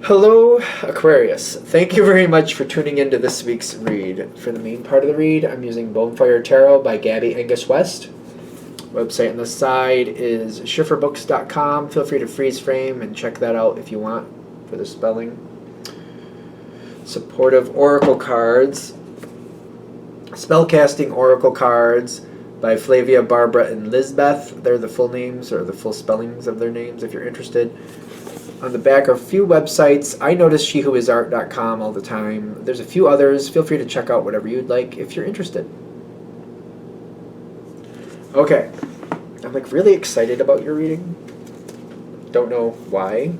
Hello, Aquarius. Thank you very much for tuning into this week's read. For the main part of the read, I'm using Bonefire Tarot by Gabby Angus West. Website on the side is schifferbooks.com. Feel free to freeze frame and check that out if you want for the spelling. Supportive Oracle cards. Spellcasting Oracle cards by Flavia, Barbara, and Lizbeth. They're the full names or the full spellings of their names if you're interested. On the back are a few websites. I notice shewhoisart.com all the time. There's a few others. Feel free to check out whatever you'd like if you're interested. Okay. I'm like really excited about your reading. Don't know why.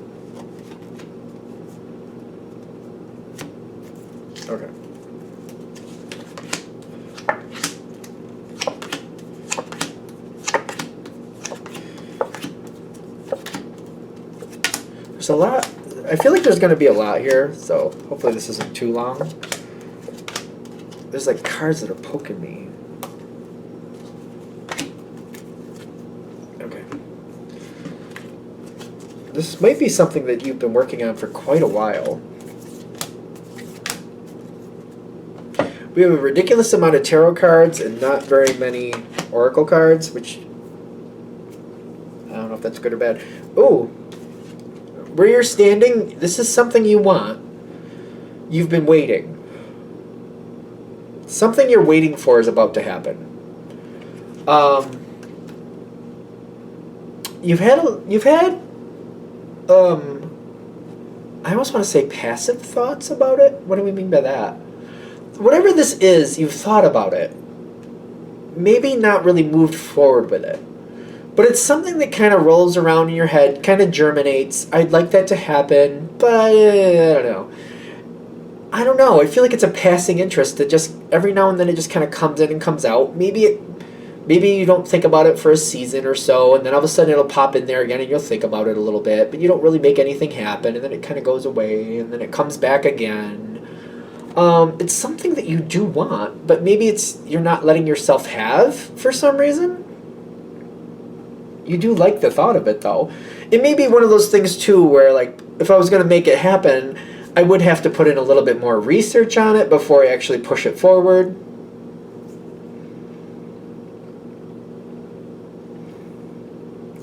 Okay. There's a lot. I feel like there's going to be a lot here, so hopefully this isn't too long. There's like cards that are poking me. Okay. This might be something that you've been working on for quite a while. We have a ridiculous amount of tarot cards and not very many oracle cards, which I don't know if that's good or bad. Ooh. Where you're standing, this is something you want. You've been waiting. Something you're waiting for is about to happen. You've had I almost want to say passive thoughts about it. What do we mean by that? Whatever this is, you've thought about it. Maybe not really moved forward with it. But it's something that kind of rolls around in your head, kind of germinates. I'd like that to happen, but I don't know. I don't know. I feel like it's a passing interest that just every now and then it just kind of comes in and comes out. Maybe you don't think about it for a season or so, and then all of a sudden it'll pop in there again and you'll think about it a little bit, but you don't really make anything happen, and then it kind of goes away, and then it comes back again. It's something that you do want, but maybe you're not letting yourself have for some reason. You do like the thought of it, though. It may be one of those things, too, where, like, if I was going to make it happen, I would have to put in a little bit more research on it before I actually push it forward.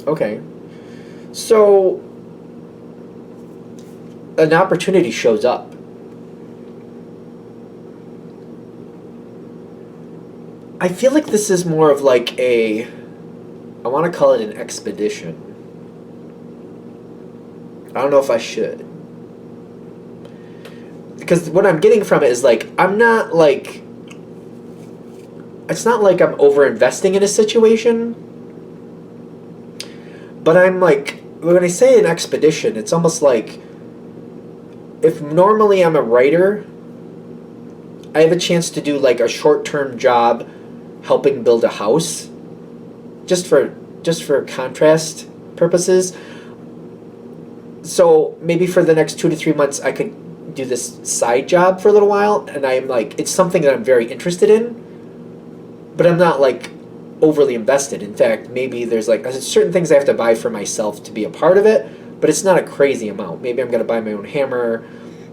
Okay. So, an opportunity shows up. I feel like this is more of like I want to call it an expedition. I don't know if I should. Because what I'm getting from it is like, I'm not like, it's not like I'm over-investing in a situation. But I'm like, when I say an expedition, it's almost like, if normally I'm a writer, I have a chance to do like a short-term job helping build a house. Just for contrast purposes. So maybe for the next 2 to 3 months I could do this side job for a little while, and I'm like, it's something that I'm very interested in, but I'm not like overly invested. In fact, maybe there's like certain things I have to buy for myself to be a part of it, but it's not a crazy amount. Maybe I'm going to buy my own hammer,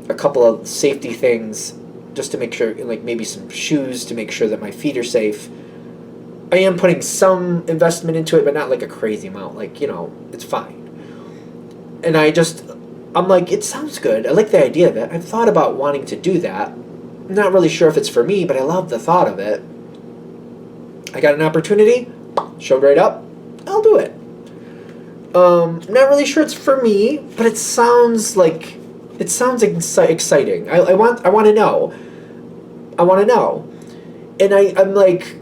a couple of safety things just to make sure, like maybe some shoes to make sure that my feet are safe. I am putting some investment into it, but not like a crazy amount. Like, it's fine. And I'm like, it sounds good. I like the idea of it. I've thought about wanting to do that. I'm not really sure if it's for me, but I love the thought of it. I got an opportunity, showed right up, I'll do it. I'm not really sure it's for me, but it sounds exciting. I want to know. I want to know. And I'm like,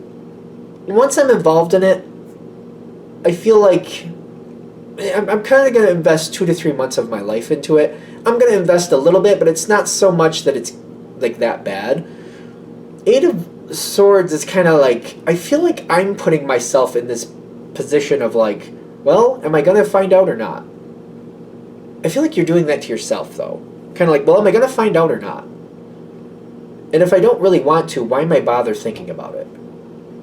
once I'm involved in it, I feel like I'm kind of going to invest 2 to 3 months of my life into it. I'm going to invest a little bit, but it's not so much that it's like that bad. 8 of Swords is kind of like, I feel like I'm putting myself in this position of like, well, am I going to find out or not? I feel like you're doing that to yourself, though. Kind of like, well, am I going to find out or not? And if I don't really want to, why am I bother thinking about it?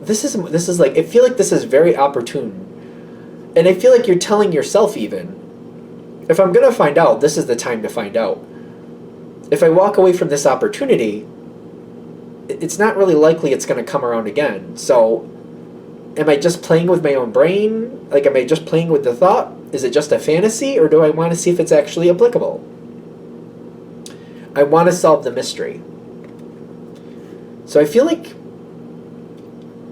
This is like, I feel like this is very opportune. And I feel like you're telling yourself even, if I'm going to find out, this is the time to find out. if I walk away from this opportunity, it's not really likely it's going to come around again. So am I just playing with my own brain? Like, am I just playing with the thought? Is it just a fantasy, or do I want to see if it's actually applicable? I want to solve the mystery. So I feel like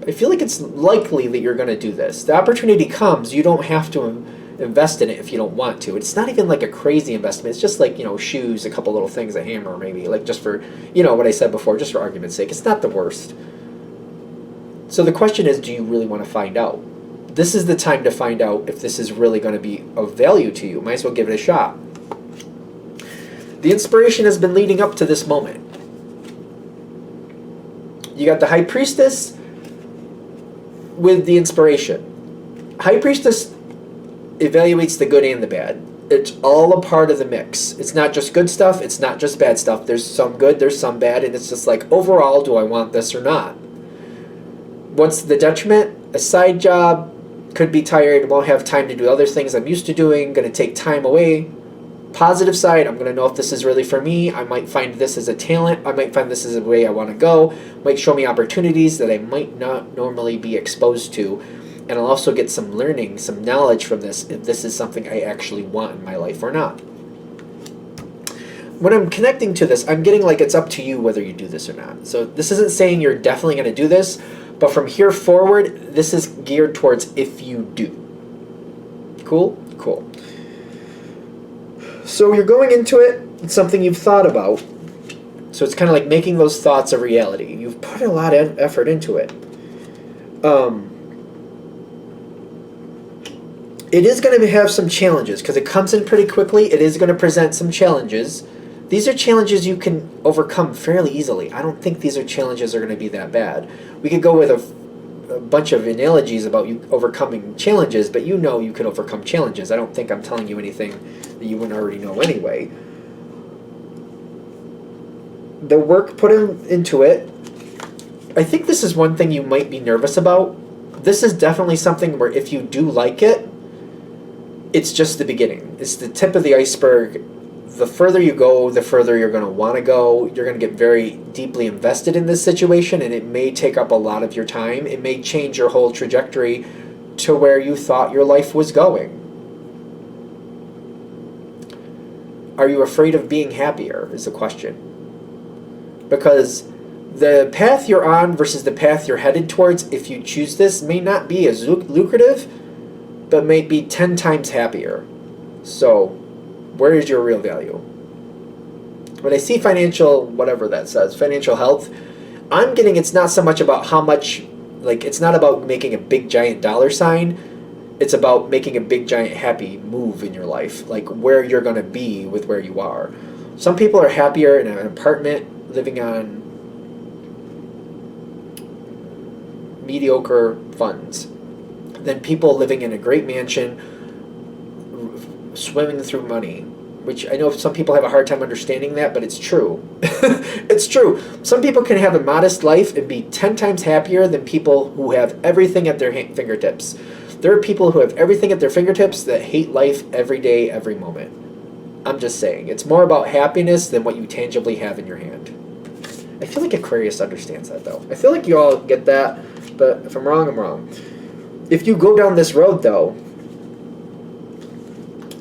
it's likely that you're going to do this. The opportunity comes, you don't have to invest in it if you don't want to. It's not even like a crazy investment. It's just like, shoes, a couple little things, a hammer maybe, like just for, what I said before, just for argument's sake. It's not the worst. So the question is, do you really want to find out? This is the time to find out if this is really going to be of value to you. Might as well give it a shot. The inspiration has been leading up to this moment. You got the High Priestess with the inspiration. High Priestess evaluates the good and the bad. It's all a part of the mix. It's not just good stuff. It's not just bad stuff. There's some good, there's some bad, and it's just like, overall, do I want this or not? What's the detriment? A side job, could be tired, won't have time to do other things I'm used to doing, going to take time away. Positive side, I'm going to know if this is really for me. I might find this as a talent. I might find this as a way I want to go. Might show me opportunities that I might not normally be exposed to. And I'll also get some learning, some knowledge from this, if this is something I actually want in my life or not. When I'm connecting to this, I'm getting like it's up to you whether you do this or not. So this isn't saying you're definitely going to do this, but from here forward, this is geared towards if you do. Cool? Cool. So you're going into it, it's something you've thought about. So it's kind of like making those thoughts a reality. You've put a lot of effort into it. It is going to have some challenges because it comes in pretty quickly. It is going to present some challenges. These are challenges you can overcome fairly easily. I don't think these are challenges that are going to be that bad. We could go with a bunch of analogies about you overcoming challenges, but you can overcome challenges. I don't think I'm telling you anything that you wouldn't already know anyway. The work put into it, I think this is one thing you might be nervous about. This is definitely something where if you do like it, it's just the beginning. It's the tip of the iceberg. The further you go, the further you're going to want to go. You're going to get very deeply invested in this situation, and it may take up a lot of your time. It may change your whole trajectory to where you thought your life was going. Are you afraid of being happier is the question. Because the path you're on versus the path you're headed towards, if you choose this, may not be as lucrative, but may be 10 times happier. So where is your real value? When I see financial, whatever that says, financial health, I'm getting it's not so much about how much, like it's not about making a big giant dollar sign. It's about making a big giant happy move in your life, like where you're going to be with where you are. Some people are happier in an apartment living on mediocre funds than people living in a great mansion swimming through money, which I know some people have a hard time understanding that, but it's true. It's true. Some people can have a modest life and be 10 times happier than people who have everything at their fingertips. There are people who have everything at their fingertips that hate life every day, every moment. I'm just saying. It's more about happiness than what you tangibly have in your hand. I feel like Aquarius understands that, though. I feel like you all get that, but if I'm wrong, I'm wrong. If you go down this road, though,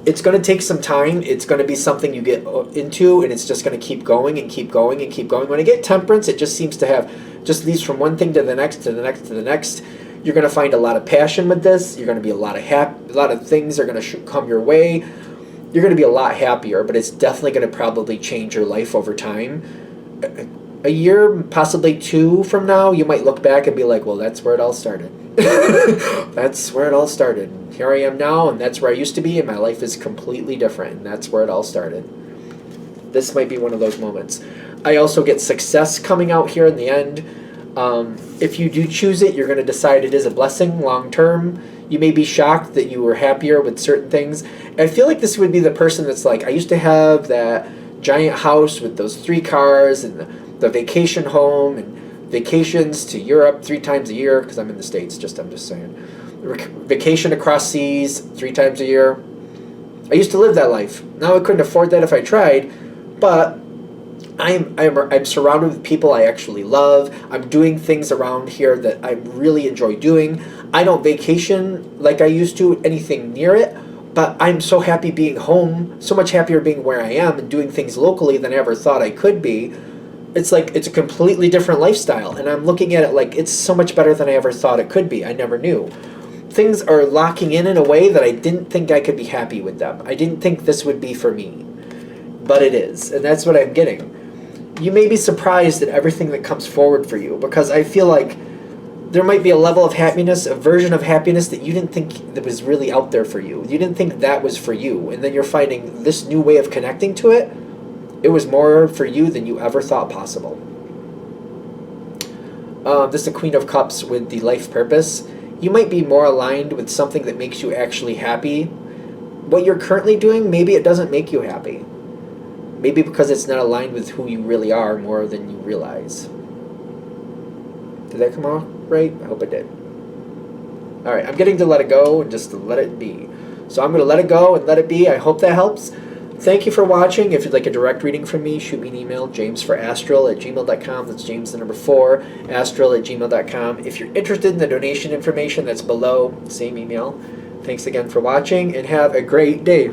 it's going to take some time. It's going to be something you get into, and it's just going to keep going and keep going and keep going. When I get temperance, it just seems to have, just leads from one thing to the next, to the next, to the next. You're going to find a lot of passion with this. You're going to be a lot of things are going to come your way. You're going to be a lot happier, but it's definitely going to probably change your life over time. A year, possibly 2 from now, you might look back and be like, well, that's where it all started. That's where it all started. Here I am now, and that's where I used to be, and my life is completely different, and that's where it all started. This might be one of those moments. I also get success coming out here in the end. If you do choose it, you're going to decide it is a blessing long term. You may be shocked that you were happier with certain things. I feel like this would be the person that's like, I used to have that giant house with those 3 cars and the vacation home and vacations to Europe 3 times a year, because I'm in the States, I'm just saying. Vacation across seas 3 times a year. I used to live that life. Now I couldn't afford that if I tried, but I'm surrounded with people I actually love. I'm doing things around here that I really enjoy doing. I don't vacation like I used to, anything near it, but I'm so happy being home, so much happier being where I am and doing things locally than I ever thought I could be. It's like it's a completely different lifestyle, and I'm looking at it like it's so much better than I ever thought it could be. I never knew. Things are locking in a way that I didn't think I could be happy with them. I didn't think this would be for me, but it is, and that's what I'm getting. You may be surprised at everything that comes forward for you, because I feel like there might be a level of happiness, a version of happiness that you didn't think that was really out there for you. You didn't think that was for you, and then you're finding this new way of connecting to it. It was more for you than you ever thought possible. This is the Queen of Cups with the life purpose. You might be more aligned with something that makes you actually happy. What you're currently doing, maybe it doesn't make you happy. Maybe because it's not aligned with who you really are more than you realize. Did that come out right? I hope it did. Alright, I'm getting to let it go and just to let it be. So I'm going to let it go and let it be. I hope that helps. Thank you for watching. If you'd like a direct reading from me, shoot me an email, jamesforastral@gmail.com. That's James the number 4, astral@gmail.com. If you're interested in the donation information, that's below, same email. Thanks again for watching, and have a great day.